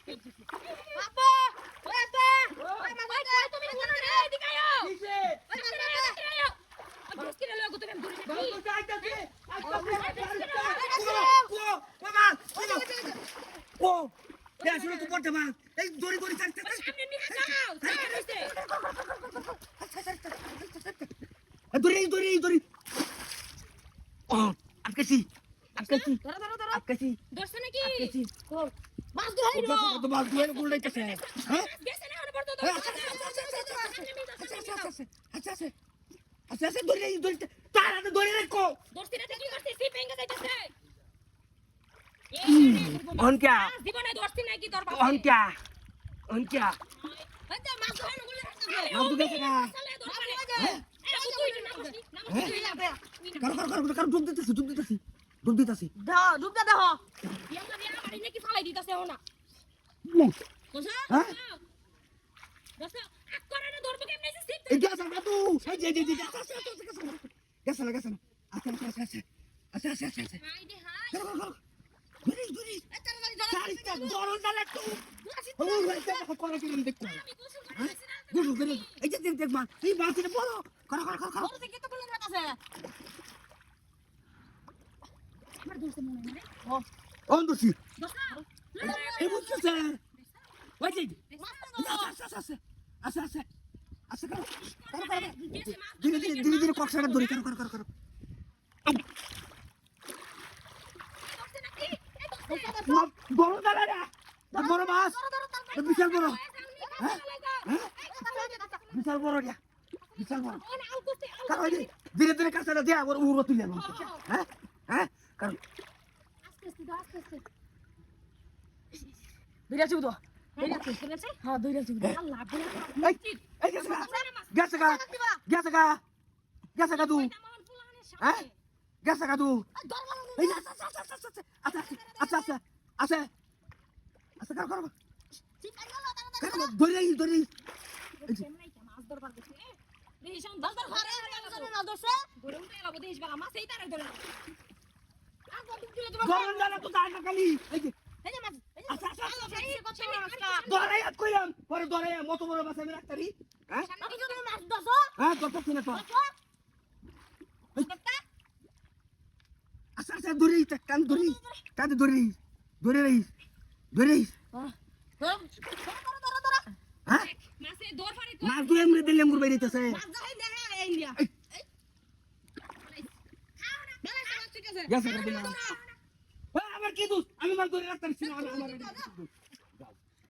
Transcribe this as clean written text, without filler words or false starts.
বাবা ওই তো ওই মাঝে তুমি শুনো রে এদিকে আয় কিসে ওই মাঝে আয় বসকিরে লয় গো তুমি দূরে বাবু যাইতাছে ও দেখ শুনে তো করতে মা এই দড়ি দড়ি ছাড়তে সামনে নিয়ে যাও সামনে হইছে দড়ি দড়ি দড়ি ও আটকেছি আটকেছি ধরো ধরো ধরো আটকেছি ধরছ নাকি আটকেছি মাছ ধরাইলো তো মাছ ধরে গুলড়াইতেছে হ্যাঁ গেছে না ওরে বড় আচ্ছা আচ্ছা আচ্ছা আচ্ছা দড়ি দড়ি তার হাতে দড়ি রাখো ধরছি না কি করছিস সি ভেঙে যাইতেছে অনকা জীবনে ধরছি নাকি তোর বাবা অনকা অনকা আচ্ছা মাছ ধরানো বলে মাছ ধরেছে না চলে ধর পারে তুই না বসি না কারো ডুব দিতেছি দাও ডুবটা দাও ইয়া বাড়ি নাকি ফালাই দিতেছে ও না কোসা হ্যাঁ দোস্ত আক করে না ধরবে কেমনে সে সিট এই গাছ না তু এই যে গাছ না আচ্ছা হাই দে হাই দড়ি দড়ি তাড়াতাড়ি ধরো চারিটা দড়ন দালে তু ও হইছে করে কি দেখতে আমি গোসল করতেছি না গুরু গুরু এই যে দেখ মা এই বাতিটা বড় কর বড় থেকে তো বলে রাখছে আমার দোস্ত মনে নেই অন দছি দোস্ত এই বুঝছো স্যার ওই যে আচ্ছা কর ধীরে কক্সাটা ধরি কর বড় দালারা বড় মাছ বিশাল বড় বিশাল বড় কারণ ধীরে কাছাটা দেয়া ওর উড়ো তুলে হ্যাঁ কারণ দুইটা চুদ হ্যাঁ দুইটা চুদ আল্লাহ গেছে গা তুই হ্যাঁ গেছে গা তুই আচ্ছা কর ধরে মাছ ধরবার দেখে দেখিস দরবার ঘরে না দোষ ঘরে উঠে গেল দেখিস বাবা মাছ এই তারে ধরে আর কত দিলে তোমার গরম জানা তো যায় না খালি এই যে এই যে মাছ দরাই কইলাম পরে দরাই মত বড় মাছ আমি রাখতারি হ্যাঁ আমি তো মাছ দোষ হ্যাঁ কত কিনা তো আচ্ছা ধরে কান ধরে হ্যাঁ মাছে দৌড় ফাড়ি মাছ দুই এমরে দিলে এমর বাইরেতেছে মাছ যাই দেখা এই লিয়া গেছে গা দিলাম আবার কি দোষ আমি মাছ ধরে রাখতারি ছিল আমার